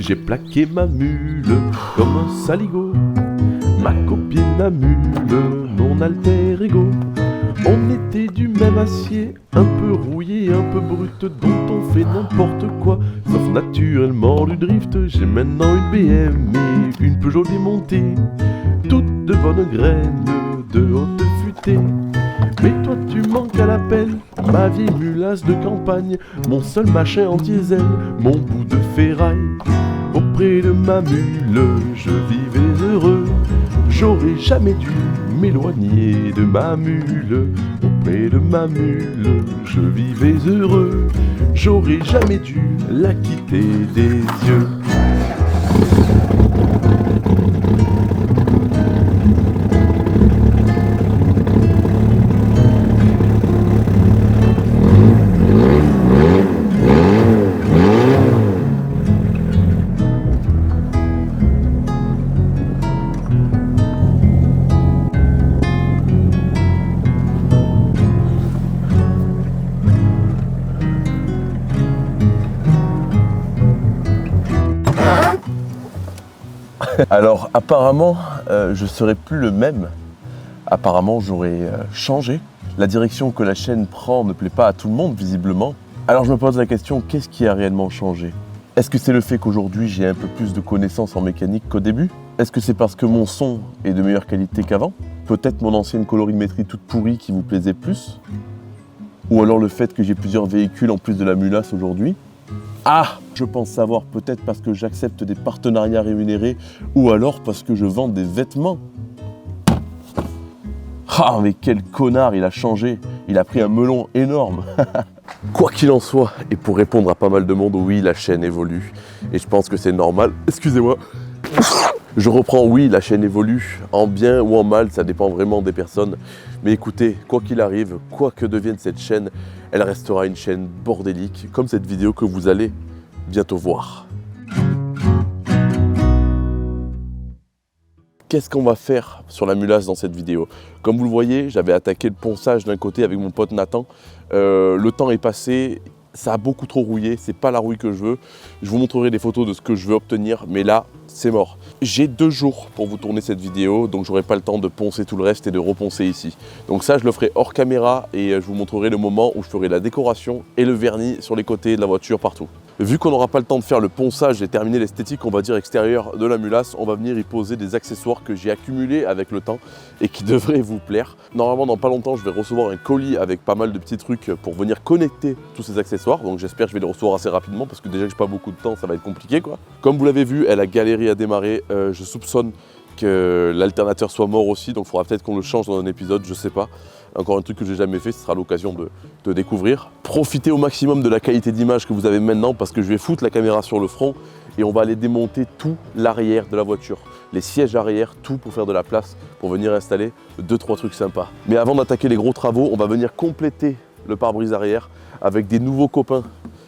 J'ai plaqué ma mule comme un saligo. Ma copine à mule, mon alter ego. On était du même acier, un peu rouillé, un peu brut, dont on fait n'importe quoi, sauf naturellement du drift. J'ai maintenant une BM et une Peugeot démontée, toutes de bonnes graines, de haute futée. Mais toi tu manques à l'appel, ma vieille mulasse de campagne, mon seul machin en diesel, mon bout de ferraille. Auprès de ma mule, je vivais heureux. J'aurais jamais dû m'éloigner de ma mule. Auprès de ma mule, je vivais heureux. J'aurais jamais dû la quitter des yeux. Alors apparemment, je serai plus le même. Apparemment, j'aurais changé. La direction que la chaîne prend ne plaît pas à tout le monde, visiblement. Alors je me pose la question, qu'est-ce qui a réellement changé? Est-ce que c'est le fait qu'aujourd'hui j'ai un peu plus de connaissances en mécanique qu'au début? Est-ce que c'est parce que mon son est de meilleure qualité qu'avant? Peut-être mon ancienne colorimétrie toute pourrie qui vous plaisait plus? Ou alors le fait que j'ai plusieurs véhicules en plus de la mulasse aujourd'hui? Ah! Je pense savoir, peut-être parce que j'accepte des partenariats rémunérés ou alors parce que je vends des vêtements. Ah, mais quel connard, il a changé. Il a pris un melon énorme. Quoi qu'il en soit, et pour répondre à pas mal de monde, oui, la chaîne évolue. Et je pense que c'est normal. Excusez-moi. Je reprends, oui, la chaîne évolue, en bien ou en mal, ça dépend vraiment des personnes. Mais écoutez, quoi qu'il arrive, quoi que devienne cette chaîne, elle restera une chaîne bordélique, comme cette vidéo que vous allez bientôt voir. Qu'est-ce qu'on va faire sur la mulasse dans cette vidéo? Comme vous le voyez, j'avais attaqué le ponçage d'un côté avec mon pote Nathan. Le temps est passé, ça a beaucoup trop rouillé, c'est pas la rouille que je veux. Je vous montrerai des photos de ce que je veux obtenir, mais là, c'est mort. J'ai 2 jours pour vous tourner cette vidéo, donc j'aurai pas le temps de poncer tout le reste et de reponcer ici. Donc ça, je le ferai hors caméra et je vous montrerai le moment où je ferai la décoration et le vernis sur les côtés de la voiture partout. Vu qu'on n'aura pas le temps de faire le ponçage et terminer l'esthétique, on va dire extérieure de la mulasse, on va venir y poser des accessoires que j'ai accumulés avec le temps et qui devraient vous plaire. Normalement, dans pas longtemps, je vais recevoir un colis avec pas mal de petits trucs pour venir connecter tous ces accessoires. Donc j'espère que je vais les recevoir assez rapidement parce que déjà que j'ai pas beaucoup de temps, ça va être compliqué quoi. Comme vous l'avez vu, elle a galéré à démarrer. Je soupçonne que l'alternateur soit mort aussi, donc il faudra peut-être qu'on le change dans un épisode, je sais pas. Encore un truc que j'ai jamais fait, ce sera l'occasion de découvrir. Profitez au maximum de la qualité d'image que vous avez maintenant parce que je vais foutre la caméra sur le front et on va aller démonter tout l'arrière de la voiture. Les sièges arrière, tout pour faire de la place, pour venir installer 2-3 trucs sympas. Mais avant d'attaquer les gros travaux, on va venir compléter le pare-brise arrière avec des nouveaux copains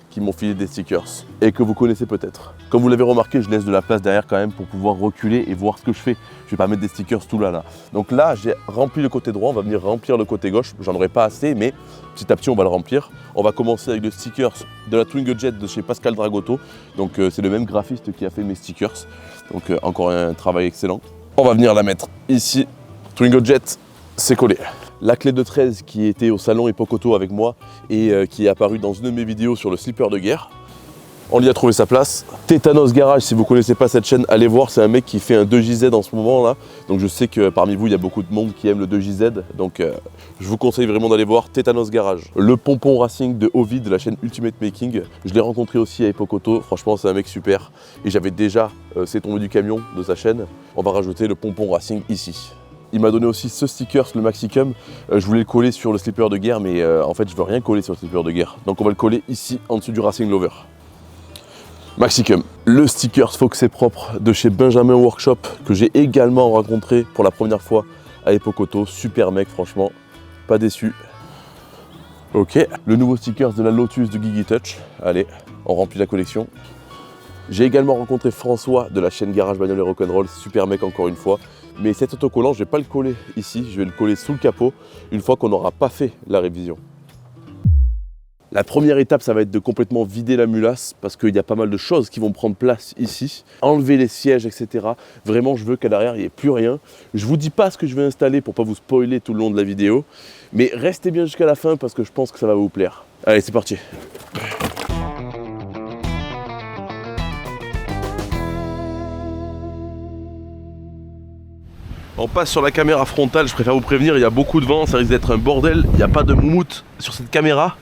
qui m'ont filé des stickers et que vous connaissez peut-être. Comme vous l'avez remarqué, je laisse de la place derrière quand même pour pouvoir reculer et voir ce que je fais. Je vais pas mettre des stickers tout là. Donc là, j'ai rempli le côté droit, on va venir remplir le côté gauche. J'en aurai pas assez, mais petit à petit, on va le remplir. On va commencer avec le stickers de la Twingo Jet de chez Pascal Dragotto. Donc c'est le même graphiste qui a fait mes stickers. Donc encore un travail excellent. On va venir la mettre ici. Twingo Jet, c'est collé. La clé de 13 qui était au salon Époque Auto avec moi et qui est apparue dans une de mes vidéos sur le slipper de guerre. On lui a trouvé sa place. Tétanos Garage, si vous ne connaissez pas cette chaîne, allez voir, c'est un mec qui fait un 2JZ en ce moment là. Donc je sais que parmi vous, il y a beaucoup de monde qui aime le 2JZ. Donc je vous conseille vraiment d'aller voir Tétanos Garage. Le pompon racing de Ovid de la chaîne Ultimate Making. Je l'ai rencontré aussi à Époque Auto. Franchement, c'est un mec super. Et j'avais déjà C'est tombé du camion de sa chaîne. On va rajouter le pompon racing ici. Il m'a donné aussi ce sticker, le Maxicum. Je voulais le coller sur le slipper de guerre, mais en fait, je veux rien coller sur le slipper de guerre. Donc on va le coller ici, en dessous du Racing Lover. Maxicum. Le sticker Fox c'est propre de chez Benjamin Workshop, que j'ai également rencontré pour la première fois à Époque Auto. Super mec, franchement, pas déçu. Ok, le nouveau sticker de la Lotus de Gigi Touch. Allez, on remplit la collection. J'ai également rencontré François de la chaîne Garage Bagnole et Rock'n'Roll, super mec encore une fois. Mais cet autocollant, je ne vais pas le coller ici, je vais le coller sous le capot une fois qu'on n'aura pas fait la révision. La première étape, ça va être de complètement vider la mulasse parce qu'il y a pas mal de choses qui vont prendre place ici. Enlever les sièges, etc. Vraiment, je veux qu'à l'arrière, il n'y ait plus rien. Je ne vous dis pas ce que je vais installer pour ne pas vous spoiler tout le long de la vidéo. Mais restez bien jusqu'à la fin parce que je pense que ça va vous plaire. Allez, c'est parti. On passe sur la caméra frontale, je préfère vous prévenir, il y a beaucoup de vent, ça risque d'être un bordel. Il n'y a pas de moumoute sur cette caméra.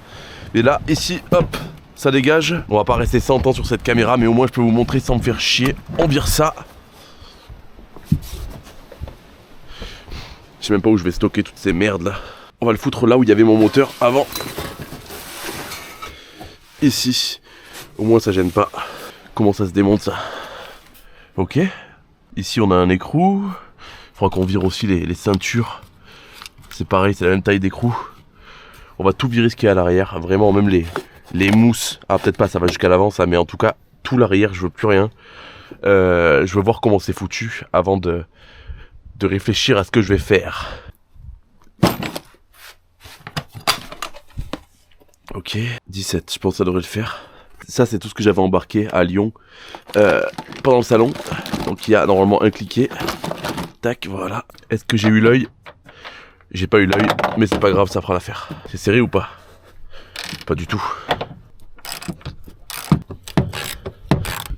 Et là, ici, hop, ça dégage. On va pas rester 100 ans sur cette caméra, mais au moins je peux vous montrer sans me faire chier. On vire ça. Je sais même pas où je vais stocker toutes ces merdes là. On va le foutre là où il y avait mon moteur avant. Ici. Au moins ça gêne pas. Comment ça se démonte ça? Ok. Ici on a un écrou. Il faudra qu'on vire aussi les ceintures. C'est pareil, c'est la même taille d'écrou. On va tout virer ce qu'il y a à l'arrière, vraiment même les mousses. Ah peut-être pas, ça va jusqu'à l'avant ça, mais en tout cas tout l'arrière, je veux plus rien. Je veux voir comment c'est foutu avant de réfléchir à ce que je vais faire. Ok, 17, je pense que ça devrait le faire. Ça c'est tout ce que j'avais embarqué à Lyon pendant le salon. Donc il y a normalement un cliquet. Tac, voilà. Est-ce que j'ai eu l'œil? J'ai pas eu l'œil, mais c'est pas grave, ça fera l'affaire. C'est serré ou pas? Pas du tout.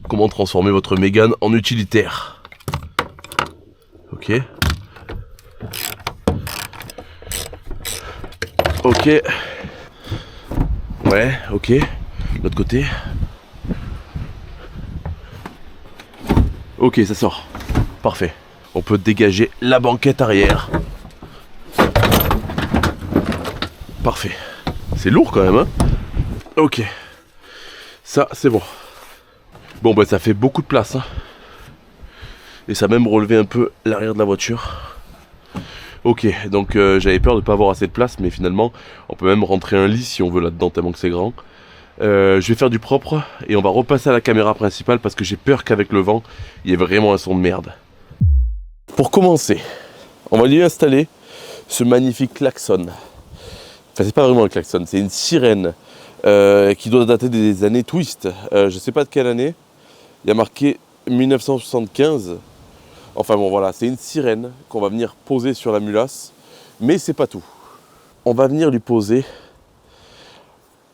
Comment transformer votre Mégane en utilitaire? Ok. Ok. Ouais, ok. L'autre côté. Ok, ça sort. Parfait. On peut dégager la banquette arrière. Parfait. C'est lourd quand même, hein? Ok. Ça, c'est bon. Bon, bah ça fait beaucoup de place, hein. Et ça a même relevé un peu l'arrière de la voiture. Ok, donc j'avais peur de ne pas avoir assez de place, mais finalement, on peut même rentrer un lit si on veut là-dedans, tellement que c'est grand. Je vais faire du propre et on va repasser à la caméra principale parce que j'ai peur qu'avec le vent, il y ait vraiment un son de merde. Pour commencer, on va lui installer ce magnifique klaxon. Enfin, c'est pas vraiment un klaxon, c'est une sirène qui doit dater des années Twist. Je sais pas de quelle année. Il y a marqué 1975. Enfin bon, voilà, c'est une sirène qu'on va venir poser sur la mulasse. Mais c'est pas tout. On va venir lui poser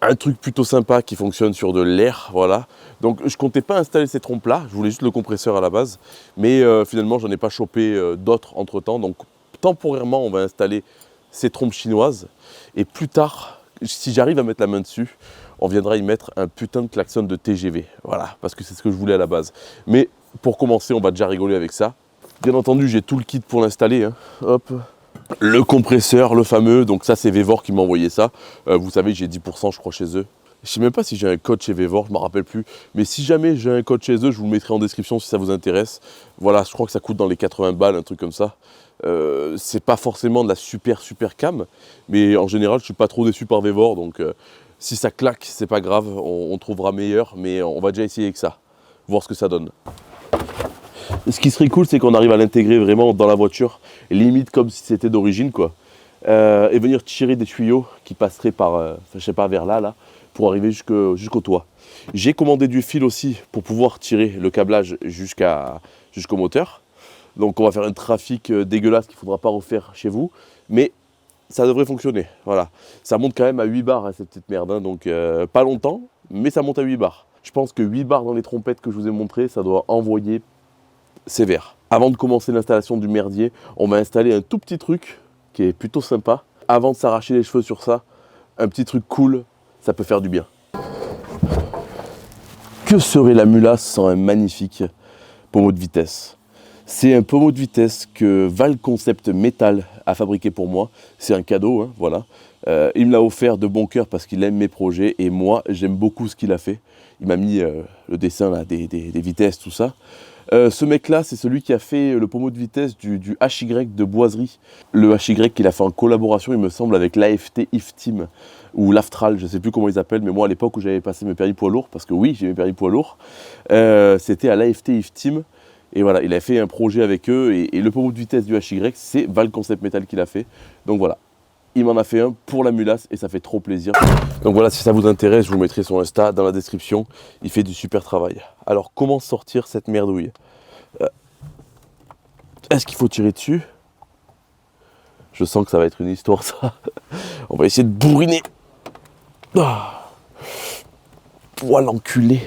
un truc plutôt sympa qui fonctionne sur de l'air, voilà. Donc je comptais pas installer ces trompes là, je voulais juste le compresseur à la base. Mais finalement, j'en ai pas chopé d'autres entre temps. Donc temporairement, on va installer ces trompes chinoises. Et plus tard, si j'arrive à mettre la main dessus, on viendra y mettre un putain de klaxon de TGV. Voilà, parce que c'est ce que je voulais à la base. Mais pour commencer, on va déjà rigoler avec ça. Bien entendu, j'ai tout le kit pour l'installer, hein. Hop. Le compresseur, le fameux, donc ça c'est Vévor qui m'a envoyé ça. Vous savez, j'ai 10% je crois chez eux. Je sais même pas si j'ai un code chez Vévor, je me rappelle plus. Mais si jamais j'ai un code chez eux, je vous le mettrai en description si ça vous intéresse. Voilà, je crois que ça coûte dans les 80 balles, un truc comme ça. C'est pas forcément de la super cam, mais en général je suis pas trop déçu par Vévor, donc si ça claque c'est pas grave, on trouvera meilleur, mais on va déjà essayer avec ça, voir ce que ça donne. Ce qui serait cool c'est qu'on arrive à l'intégrer vraiment dans la voiture, limite comme si c'était d'origine quoi, et venir tirer des tuyaux qui passeraient par, je sais pas, vers là, pour arriver jusqu'au toit. J'ai commandé du fil aussi pour pouvoir tirer le câblage jusqu'au moteur. Donc on va faire un trafic dégueulasse qu'il ne faudra pas refaire chez vous. Mais ça devrait fonctionner. Voilà. Ça monte quand même à 8 bars, hein, cette petite merde. Hein, donc pas longtemps, mais ça monte à 8 bars. Je pense que 8 bars dans les trompettes que je vous ai montrées, ça doit envoyer sévère. Avant de commencer l'installation du merdier, on va installer un tout petit truc qui est plutôt sympa. Avant de s'arracher les cheveux sur ça, un petit truc cool, ça peut faire du bien. Que serait la mulasse sans un magnifique pommeau de vitesse? C'est un pommeau de vitesse que Val Concept Metal a fabriqué pour moi. C'est un cadeau, hein, voilà. Il me l'a offert de bon cœur parce qu'il aime mes projets et moi, j'aime beaucoup ce qu'il a fait. Il m'a mis le dessin là, des vitesses, tout ça. Ce mec-là, c'est celui qui a fait le pommeau de vitesse du HY de Boiserie. Le HY qu'il a fait en collaboration, il me semble, avec l'AFT IFTIM ou l'Aftral, je ne sais plus comment ils appellent, mais moi à l'époque où j'avais passé mes permis poids lourds, parce que oui, j'ai mes permis poids lourds, c'était à l'AFT IFTIM. Et voilà, il a fait un projet avec eux et le pommeau de vitesse du HY, c'est Val Concept Metal qui l'a fait. Donc voilà, il m'en a fait un pour la Mulasse et ça fait trop plaisir. Donc voilà, si ça vous intéresse, je vous mettrai son Insta dans la description. Il fait du super travail. Alors, comment sortir cette merdouille? Est-ce qu'il faut tirer dessus? Je sens que ça va être une histoire, ça. On va essayer de bourriner. Ah. Oh, l'enculé.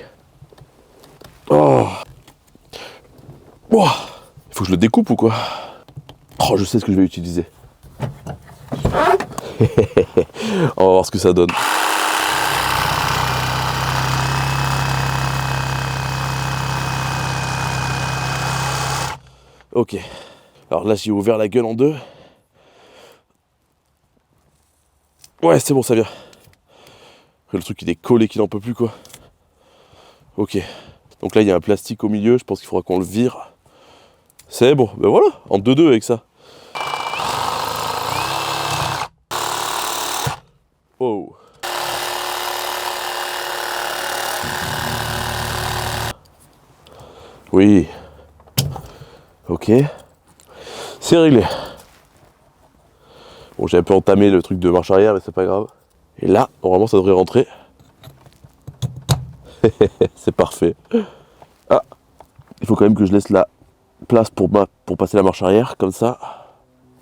Oh. Oh. Il faut que je le découpe ou quoi? Oh, je sais ce que je vais utiliser. On va voir ce que ça donne. Ok. Alors là, j'ai ouvert la gueule en deux. Ouais, c'est bon, ça vient. Le truc, il est collé, qu'il n'en peut plus, quoi. Ok. Donc là, il y a un plastique au milieu. Je pense qu'il faudra qu'on le vire. C'est bon. Ben voilà, en 2-2 avec ça. Oh. Oui. Ok. C'est réglé. Bon, j'ai un peu entamé le truc de marche arrière, mais c'est pas grave. Et là, normalement, ça devrait rentrer. C'est parfait. Ah, il faut quand même que je laisse la place pour passer la marche arrière, comme ça.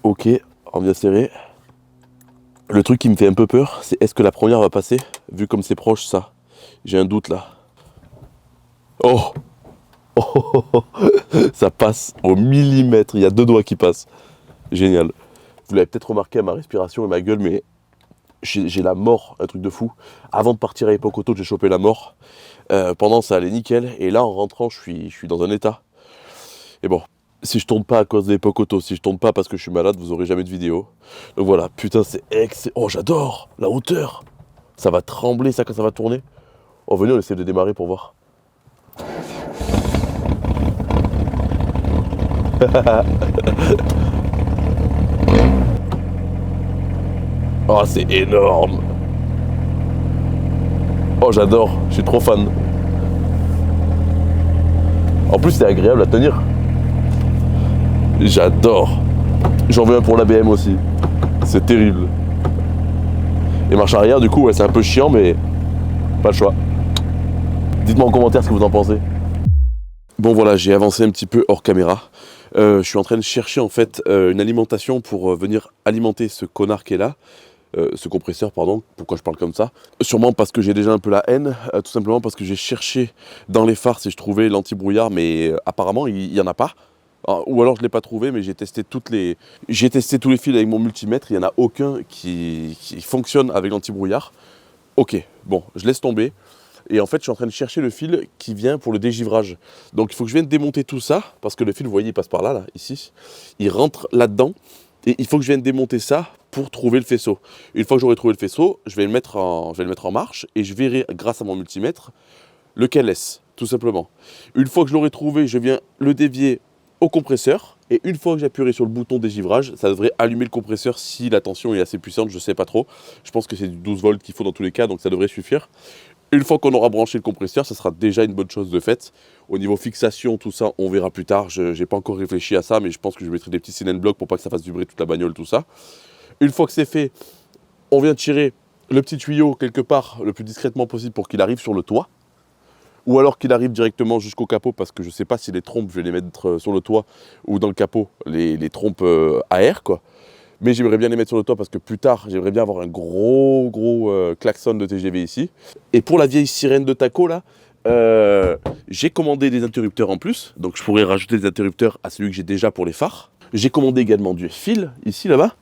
Ok, en bien serré. Le truc qui me fait un peu peur, c'est est-ce que la première va passer? Vu comme c'est proche, ça. J'ai un doute là. Oh, oh, ça passe au millimètre. Il y a 2 doigts qui passent. Génial. Vous l'avez peut-être remarqué à ma respiration et ma gueule, mais j'ai la mort, un truc de fou. Avant de partir à l'époque auto, j'ai chopé la mort. Pendant, ça allait nickel. Et là, en rentrant, je suis dans un état. Et bon, si je tourne pas à cause de l'époque auto, si je tourne pas parce que je suis malade, vous aurez jamais de vidéo. Donc voilà, putain, c'est excellent. Oh, j'adore la hauteur. Ça va trembler, ça, quand ça va tourner. Oh, venez, on essaie de démarrer pour voir. Oh, c'est énorme. Oh, j'adore, je suis trop fan. En plus, c'est agréable à tenir. J'adore. J'en veux un pour la BM aussi. C'est terrible. Et marche arrière, du coup, ouais, c'est un peu chiant, mais pas le choix. Dites-moi en commentaire ce que vous en pensez. Bon voilà, j'ai avancé un petit peu hors caméra. Je suis en train de chercher en fait une alimentation pour venir alimenter ce connard qui est là. Ce compresseur, pardon. Pourquoi je parle comme ça? Sûrement parce que j'ai déjà un peu la haine. Tout simplement parce que j'ai cherché dans les phares si je trouvais l'anti-brouillard, mais apparemment il n'y en a pas. Ou alors je ne l'ai pas trouvé, mais j'ai testé tous les fils avec mon multimètre. Il n'y en a aucun qui fonctionne avec l'anti-brouillard. Ok, bon, je laisse tomber. Et en fait, je suis en train de chercher le fil qui vient pour le dégivrage. Donc il faut que je vienne démonter tout ça, parce que le fil, vous voyez, il passe par là, ici. Il rentre là-dedans, et il faut que je vienne démonter ça pour trouver le faisceau. Une fois que j'aurai trouvé le faisceau, je vais le mettre en marche, et je verrai, grâce à mon multimètre, lequel est-ce, tout simplement. Une fois que je l'aurai trouvé, je viens le dévier au compresseur, et une fois que j'appuierai sur le bouton dégivrage, ça devrait allumer le compresseur si la tension est assez puissante, je ne sais pas trop. Je pense que c'est du 12 volts qu'il faut dans tous les cas, donc ça devrait suffire. Une fois qu'on aura branché le compresseur, ça sera déjà une bonne chose de faite. Au niveau fixation, tout ça, on verra plus tard. Je n'ai pas encore réfléchi à ça, mais je pense que je mettrai des petits CNN blocs pour pas que ça fasse vibrer toute la bagnole, tout ça. Une fois que c'est fait, on vient tirer le petit tuyau quelque part le plus discrètement possible pour qu'il arrive sur le toit. Ou alors qu'il arrive directement jusqu'au capot, parce que je ne sais pas si les trompes, je vais les mettre sur le toit ou dans le capot, les trompes à air, quoi. Mais j'aimerais bien les mettre sur le toit parce que plus tard, j'aimerais bien avoir un gros klaxon de TGV ici. Et pour la vieille sirène de taco, là, j'ai commandé des interrupteurs en plus. Donc je pourrais rajouter des interrupteurs à celui que j'ai déjà pour les phares. J'ai commandé également du fil, ici, là-bas.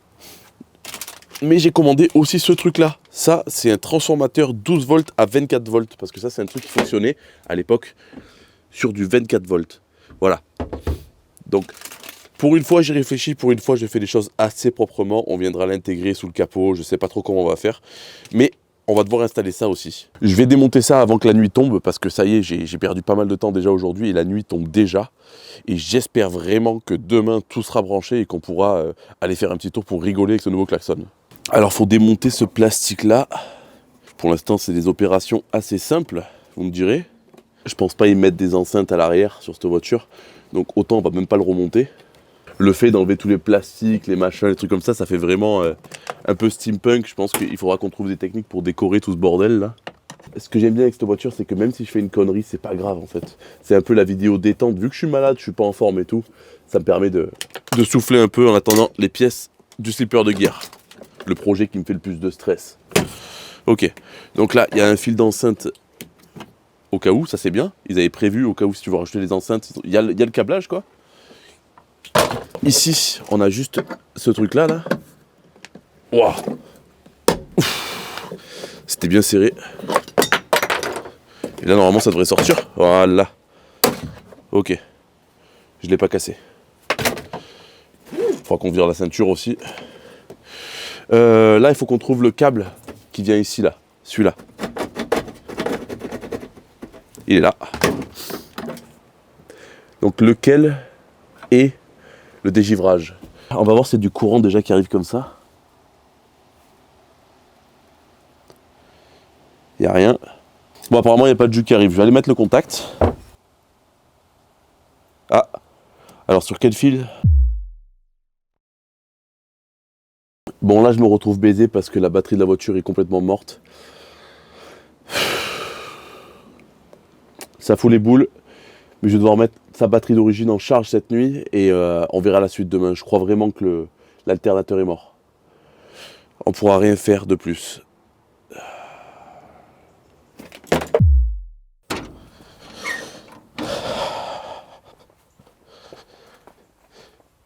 Mais j'ai commandé aussi ce truc-là. Ça, c'est un transformateur 12 volts à 24 volts. Parce que ça, c'est un truc qui fonctionnait à l'époque sur du 24 volts. Voilà. Donc, pour une fois, j'ai réfléchi. Pour une fois, j'ai fait les choses assez proprement. On viendra l'intégrer sous le capot. Je ne sais pas trop comment on va faire. Mais on va devoir installer ça aussi. Je vais démonter ça avant que la nuit tombe. Parce que ça y est, j'ai perdu pas mal de temps déjà aujourd'hui. Et la nuit tombe déjà. Et j'espère vraiment que demain, tout sera branché. Et qu'on pourra aller faire un petit tour pour rigoler avec ce nouveau klaxon. Alors, il faut démonter ce plastique-là. Pour l'instant, c'est des opérations assez simples, vous me direz. Je pense pas y mettre des enceintes à l'arrière sur cette voiture. Donc, autant on va même pas le remonter. Le fait d'enlever tous les plastiques, les machins, les trucs comme ça fait vraiment un peu steampunk. Je pense qu'il faudra qu'on trouve des techniques pour décorer tout ce bordel là. Ce que j'aime bien avec cette voiture, c'est que même si je fais une connerie, c'est pas grave en fait. C'est un peu la vidéo détente. Vu que je suis malade, je suis pas en forme et tout, ça me permet de souffler un peu en attendant les pièces du slipper de guerre. Le projet qui me fait le plus de stress. Ok, donc là, il y a un fil d'enceinte au cas où, ça c'est bien. Ils avaient prévu au cas où si tu veux rajouter les enceintes, il y a le câblage quoi. Ici, on a juste ce truc là. Wow. C'était bien serré. Et là, normalement, ça devrait sortir. Voilà. Ok. Je l'ai pas cassé. Faudra qu'on vire la ceinture aussi. Là, il faut qu'on trouve le câble qui vient ici, là. Celui-là. Il est là. Donc, lequel est le dégivrage? On va voir si c'est du courant déjà qui arrive comme ça. Il n'y a rien. Bon, apparemment, il n'y a pas de jus qui arrive. Je vais aller mettre le contact. Ah. Alors, sur quel fil? Bon, là, je me retrouve baisé parce que la batterie de la voiture est complètement morte. Ça fout les boules. Mais je vais devoir mettre sa batterie d'origine en charge cette nuit et on verra la suite demain. Je crois vraiment que l'alternateur est mort. On pourra rien faire de plus.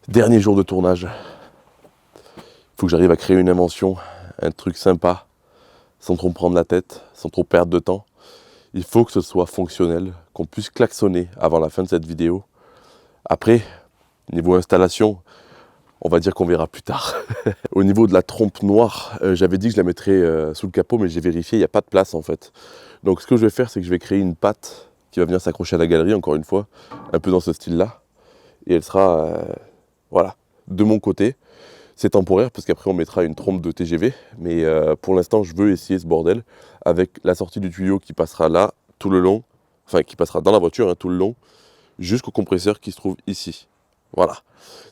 Dernier jour de tournage. Il faut que j'arrive à créer une invention, un truc sympa, sans trop me prendre la tête, sans trop perdre de temps. Il faut que ce soit fonctionnel, qu'on puisse klaxonner avant la fin de cette vidéo. Après, niveau installation, on va dire qu'on verra plus tard. Au niveau de la trompe noire, j'avais dit que je la mettrais sous le capot, mais j'ai vérifié, il n'y a pas de place en fait. Donc ce que je vais faire, c'est que je vais créer une patte qui va venir s'accrocher à la galerie, encore une fois, un peu dans ce style-là. Et elle sera, voilà, de mon côté. C'est temporaire parce qu'après on mettra une trompe de TGV, mais pour l'instant je veux essayer ce bordel avec la sortie du tuyau qui passera là tout le long, enfin qui passera dans la voiture tout le long, jusqu'au compresseur qui se trouve ici. Voilà.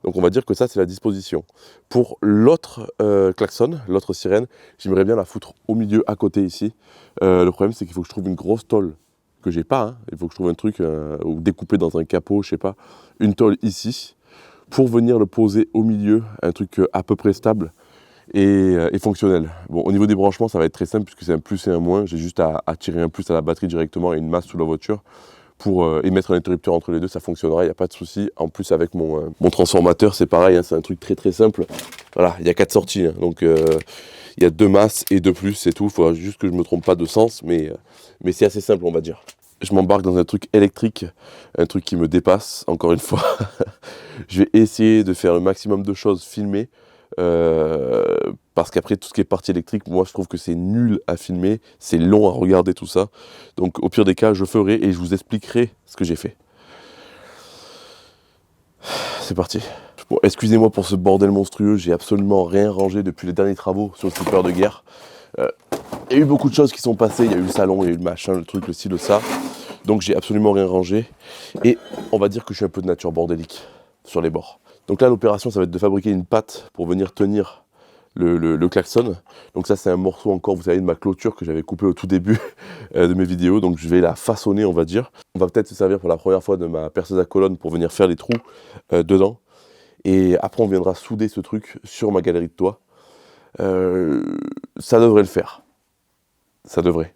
Donc on va dire que ça c'est la disposition. Pour l'autre klaxon, l'autre sirène, j'aimerais bien la foutre au milieu à côté ici. Le problème c'est qu'il faut que je trouve une grosse tôle que j'ai pas. Hein. Il faut que je trouve un truc ou découpé dans un capot, je sais pas, une tôle ici. Pour venir le poser au milieu, un truc à peu près stable et fonctionnel. Bon, au niveau des branchements, ça va être très simple puisque c'est un plus et un moins. J'ai juste à tirer un plus à la batterie directement et une masse sous la voiture pour émettre un interrupteur entre les deux, ça fonctionnera, il n'y a pas de souci. En plus, avec mon transformateur, c'est pareil, hein, c'est un truc très très simple. Voilà, il y a 4 sorties, hein, donc il y a 2 masses et 2 plus, c'est tout. Il faut juste que je ne me trompe pas de sens, mais c'est assez simple, on va dire. Je m'embarque dans un truc électrique, un truc qui me dépasse, encore une fois. Je vais essayer de faire le maximum de choses filmées, parce qu'après, tout ce qui est partie électrique, moi, je trouve que c'est nul à filmer, c'est long à regarder tout ça. Donc, au pire des cas, je ferai et je vous expliquerai ce que j'ai fait. C'est parti. Bon, excusez-moi pour ce bordel monstrueux, j'ai absolument rien rangé depuis les derniers travaux sur le slipper de guerre. Il y a eu beaucoup de choses qui sont passées, il y a eu le salon, il y a eu le machin, le truc, le ci, le ça. Donc j'ai absolument rien rangé. Et on va dire que je suis un peu de nature bordélique sur les bords. Donc là l'opération ça va être de fabriquer une patte pour venir tenir le klaxon. Donc ça c'est un morceau encore, vous savez, de ma clôture que j'avais coupé au tout début de mes vidéos. Donc je vais la façonner on va dire. On va peut-être se servir pour la première fois de ma perceuse à colonne pour venir faire les trous dedans. Et après on viendra souder ce truc sur ma galerie de toit. Ça devrait le faire. Ça devrait.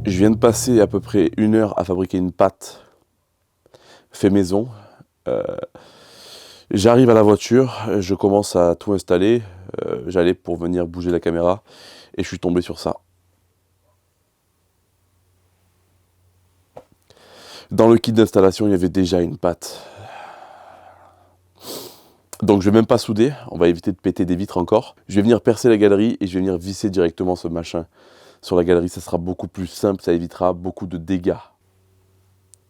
Je viens de passer à peu près 1 heure à fabriquer une pâte fait maison. J'arrive à la voiture, je commence à tout installer. J'allais pour venir bouger la caméra et je suis tombé sur ça. Dans le kit d'installation, il y avait déjà une pâte. Donc je vais même pas souder, on va éviter de péter des vitres encore. Je vais venir percer la galerie et je vais venir visser directement ce machin sur la galerie. Ça sera beaucoup plus simple, ça évitera beaucoup de dégâts.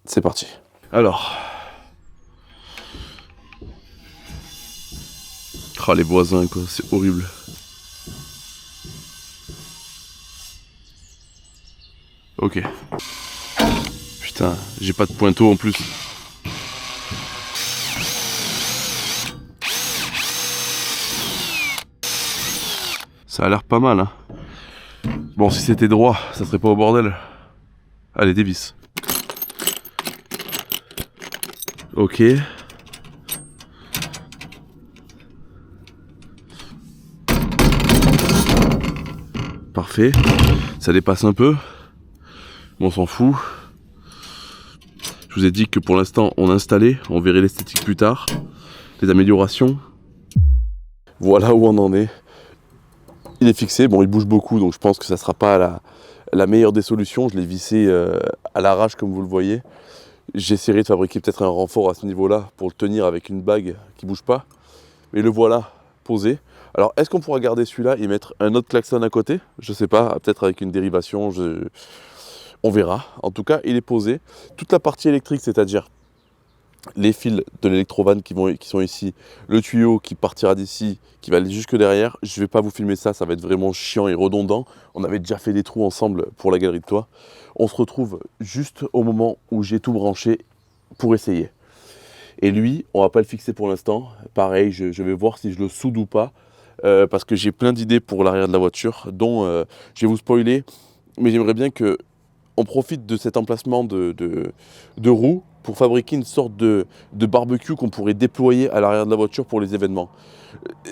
C'est parti. Alors, Ah, les voisins quoi, c'est horrible. Ok. Putain, j'ai pas de pointeau en plus. Ça a l'air pas mal, hein. Bon, si c'était droit, ça serait pas au bordel. Allez, dévisse. Ok. Parfait. Ça dépasse un peu. Bon, on s'en fout. Je vous ai dit que pour l'instant, on a installé. On verrait l'esthétique plus tard. Les améliorations. Voilà où on en est. Il est fixé. Bon, il bouge beaucoup, donc je pense que ça sera pas la meilleure des solutions. Je l'ai vissé à l'arrache, comme vous le voyez. J'essaierai de fabriquer peut-être un renfort à ce niveau-là pour le tenir avec une bague qui bouge pas. Mais le voilà posé. Alors, est-ce qu'on pourra garder celui-là et mettre un autre klaxon à côté? Je sais pas, peut-être avec une dérivation, on verra. En tout cas, il est posé. Toute la partie électrique, c'est-à-dire les fils de l'électrovan qui sont ici, le tuyau qui partira d'ici, qui va aller jusque derrière. Je ne vais pas vous filmer ça, ça va être vraiment chiant et redondant. On avait déjà fait des trous ensemble pour la galerie de toit. On se retrouve juste au moment où j'ai tout branché pour essayer. Et lui, on va pas le fixer pour l'instant. Pareil, je vais voir si je le soude ou pas. Parce que j'ai plein d'idées pour l'arrière de la voiture, dont je vais vous spoiler, mais j'aimerais bien qu'on profite de cet emplacement de roues pour fabriquer une sorte de barbecue qu'on pourrait déployer à l'arrière de la voiture pour les événements.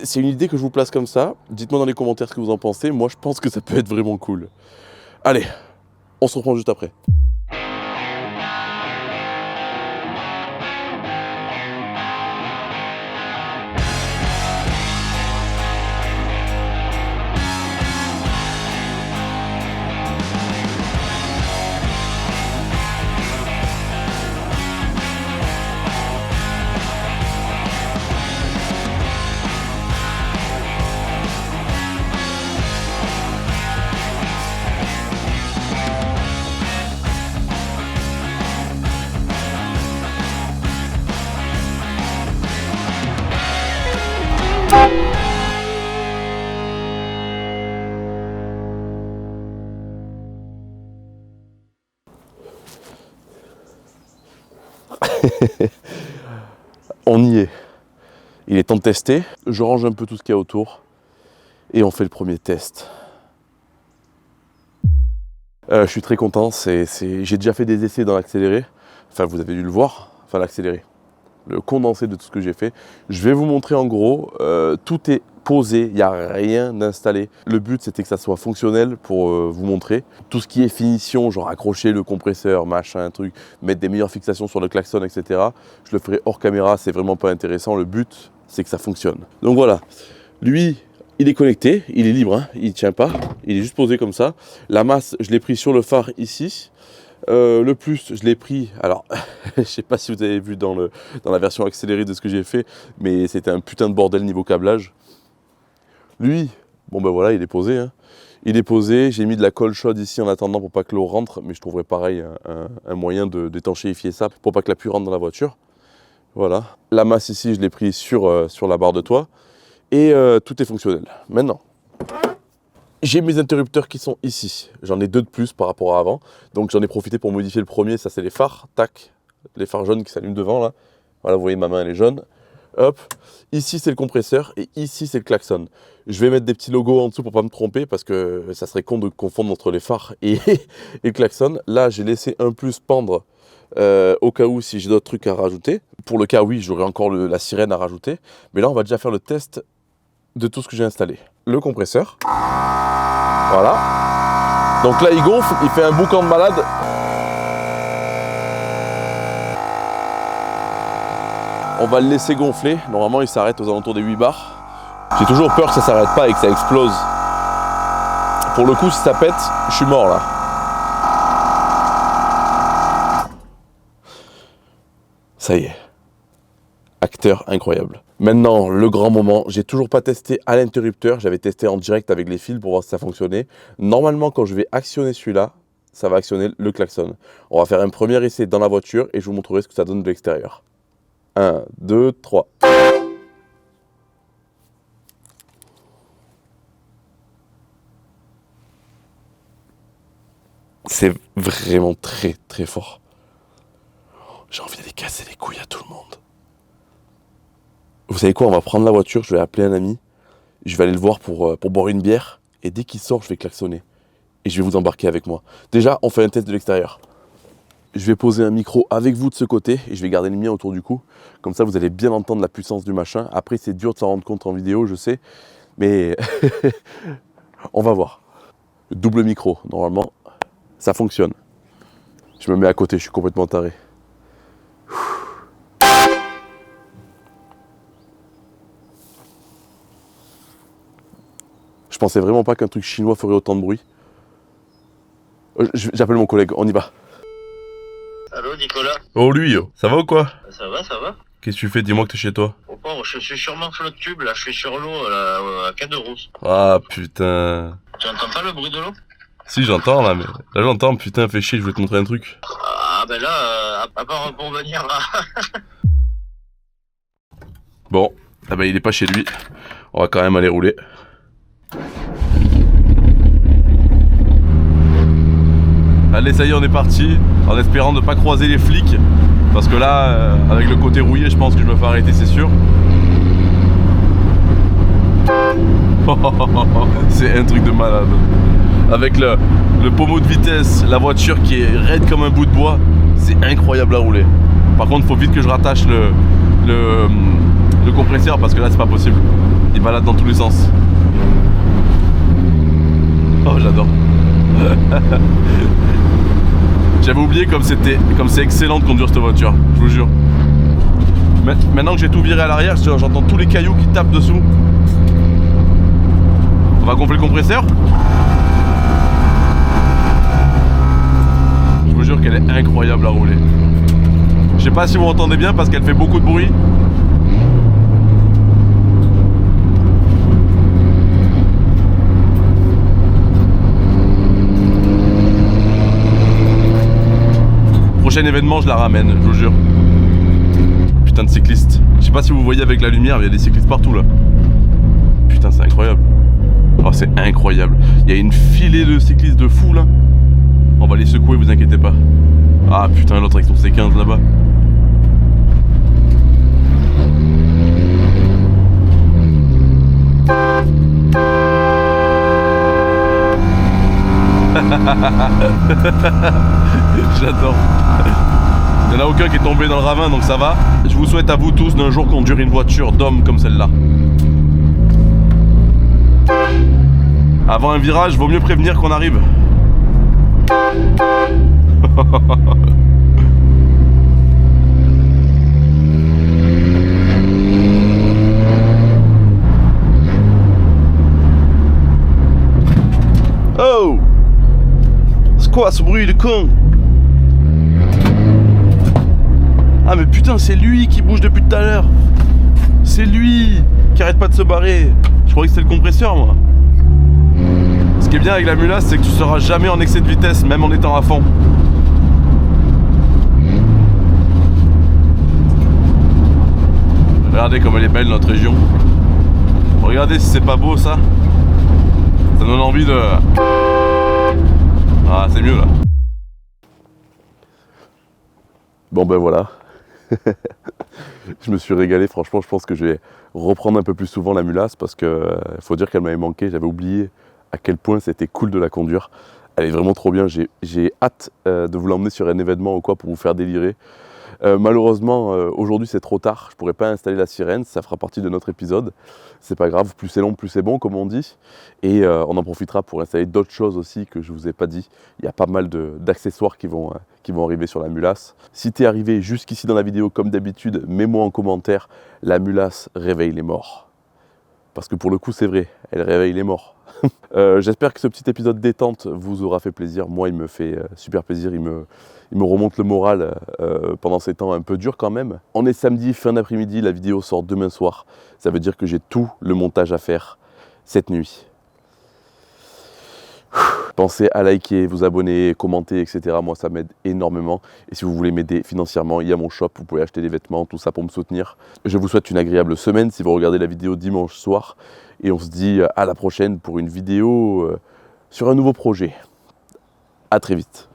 C'est une idée que je vous place comme ça. Dites-moi dans les commentaires ce que vous en pensez. Moi, je pense que ça peut être vraiment cool. Allez, on se reprend juste après. On y est. Il est temps de tester. Je range un peu tout ce qu'il y a autour et on fait le premier test. Je suis très content. J'ai déjà fait des essais dans l'accéléré. Enfin, vous avez dû le voir. Enfin, l'accéléré. Le condensé de tout ce que j'ai fait. Je vais vous montrer en gros. Tout est posé. Il n'y a rien d'installé. Le but, c'était que ça soit fonctionnel pour vous montrer. Tout ce qui est finition, genre accrocher le compresseur, machin, truc, mettre des meilleures fixations sur le klaxon, etc. Je le ferai hors caméra. C'est vraiment pas intéressant. Le but, c'est que ça fonctionne. Donc voilà. Lui, il est connecté. Il est libre. Hein, il ne tient pas. Il est juste posé comme ça. La masse, je l'ai pris sur le phare ici. Le plus, je l'ai pris, alors je sais pas si vous avez vu dans la version accélérée de ce que j'ai fait, mais c'était un putain de bordel niveau câblage. Lui, bon ben voilà, il est posé. Hein. Il est posé, j'ai mis de la colle chaude ici en attendant pour pas que l'eau rentre, mais je trouverai pareil un moyen d'étanchéifier ça pour pas que la pluie rentre dans la voiture. Voilà. La masse ici, je l'ai pris sur la barre de toit et tout est fonctionnel. Maintenant, j'ai mes interrupteurs qui sont ici. J'en ai deux de plus par rapport à avant. Donc j'en ai profité pour modifier le premier. Ça, c'est les phares. Tac. Les phares jaunes qui s'allument devant, là. Voilà, vous voyez, ma main, elle est jaune. Hop. Ici, c'est le compresseur. Et ici, c'est le klaxon. Je vais mettre des petits logos en dessous pour pas me tromper. Parce que ça serait con de confondre entre les phares et le klaxon. Là, j'ai laissé un plus pendre au cas où si j'ai d'autres trucs à rajouter. Pour le cas, oui, j'aurai encore la sirène à rajouter. Mais là, on va déjà faire le test de tout ce que j'ai installé. Le compresseur. Voilà. Donc là, il gonfle, il fait un boucan de malade. On va le laisser gonfler. Normalement, il s'arrête aux alentours des 8 bars. J'ai toujours peur que ça s'arrête pas et que ça explose. Pour le coup, si ça pète, je suis mort là. Ça y est. Acteur incroyable. Maintenant, le grand moment, j'ai toujours pas testé à l'interrupteur, j'avais testé en direct avec les fils pour voir si ça fonctionnait. Normalement, quand je vais actionner celui-là, ça va actionner le klaxon. On va faire un premier essai dans la voiture et je vous montrerai ce que ça donne de l'extérieur. 1, 2, 3. C'est vraiment très très fort. J'ai envie d'aller casser les couilles à tout le monde. Vous savez quoi, on va prendre la voiture, je vais appeler un ami, je vais aller le voir pour boire une bière, et dès qu'il sort, je vais klaxonner. Et je vais vous embarquer avec moi. Déjà, on fait un test de l'extérieur. Je vais poser un micro avec vous de ce côté, et je vais garder le mien autour du cou. Comme ça, vous allez bien entendre la puissance du machin. Après, c'est dur de s'en rendre compte en vidéo, je sais, mais on va voir. Double micro, normalement, ça fonctionne. Je me mets à côté, je suis complètement taré. Je pensais vraiment pas qu'un truc chinois ferait autant de bruit. J'appelle mon collègue, on y va. Allô Nicolas? Oh lui, ça va ou quoi? Ça va, ça va? Qu'est-ce que tu fais? Dis-moi que t'es chez toi. Oh, pauvre, je suis sur mon flot de tube, là, je suis sur l'eau, là, à Caderousse. Ah putain. Tu entends pas le bruit de l'eau? Si j'entends là, mais là j'entends, putain fais chier, je vais te montrer un truc. Ah ben là, à part pour venir là. Bon, ah bah il est pas chez lui. On va quand même aller rouler. Allez, ça y est, on est parti, en espérant ne pas croiser les flics. Parce que là, avec le côté rouillé, je pense que je me fais arrêter, c'est sûr. C'est un truc de malade. Avec le pommeau de vitesse, la voiture qui est raide comme un bout de bois, c'est incroyable à rouler. Par contre, il faut vite que je rattache le compresseur parce que là, c'est pas possible. Il balade dans tous les sens. Oh, j'adore. J'avais oublié comme c'est excellent de conduire cette voiture, je vous jure. Maintenant que j'ai tout viré à l'arrière, j'entends tous les cailloux qui tapent dessous. On va gonfler le compresseur. Je vous jure qu'elle est incroyable à rouler. Je sais pas si vous entendez bien parce qu'elle fait beaucoup de bruit. Prochain événement, je la ramène, je vous jure. Putain de cyclistes. Je sais pas si vous voyez avec la lumière, il y a des cyclistes partout là. Putain, c'est incroyable. Oh, c'est incroyable. Il y a une filée de cyclistes de fou là. On va les secouer, vous inquiétez pas. Ah putain, l'autre avec son C15 là-bas. J'adore. Il n'y en a aucun qui est tombé dans le ravin, donc ça va. Je vous souhaite à vous tous d'un jour conduire une voiture d'homme comme celle-là. Avant un virage, vaut mieux prévenir qu'on arrive. Oh! C'est quoi ce bruit de con? Ah mais putain, c'est lui qui bouge depuis tout à l'heure. C'est lui qui arrête pas de se barrer. Je croyais que c'était le compresseur, moi. Ce qui est bien avec la Mulasse, c'est que tu seras jamais en excès de vitesse, même en étant à fond. Regardez comme elle est belle notre région. Regardez si c'est pas beau ça. Ça donne envie de... Ah, c'est mieux là. Bon ben voilà. Je me suis régalé, franchement je pense que je vais reprendre un peu plus souvent la Mulasse parce que faut dire qu'elle m'avait manqué, j'avais oublié à quel point c'était cool de la conduire. Elle est vraiment trop bien, j'ai hâte de vous l'emmener sur un événement ou quoi pour vous faire délirer. Malheureusement aujourd'hui c'est trop tard, je pourrais pas installer la sirène, ça fera partie de notre épisode. C'est pas grave, plus c'est long, plus c'est bon comme on dit. Et on en profitera pour installer d'autres choses aussi que je vous ai pas dit. Il y a pas mal d'accessoires qui vont arriver sur la Mulasse. Si tu es arrivé jusqu'ici dans la vidéo comme d'habitude, mets-moi en commentaire, la Mulasse réveille les morts. Parce que pour le coup c'est vrai, elle réveille les morts. J'espère que ce petit épisode détente vous aura fait plaisir. Moi il me fait super plaisir, il me remonte le moral pendant ces temps un peu durs quand même. On est samedi, fin d'après-midi, la vidéo sort demain soir. Ça veut dire que j'ai tout le montage à faire cette nuit. Pensez à liker, vous abonner, commenter, etc. Moi ça m'aide énormément. Et si vous voulez m'aider financièrement, il y a mon shop, vous pouvez acheter des vêtements, tout ça pour me soutenir. Je vous souhaite une agréable semaine si vous regardez la vidéo dimanche soir. Et on se dit à la prochaine pour une vidéo sur un nouveau projet. À très vite.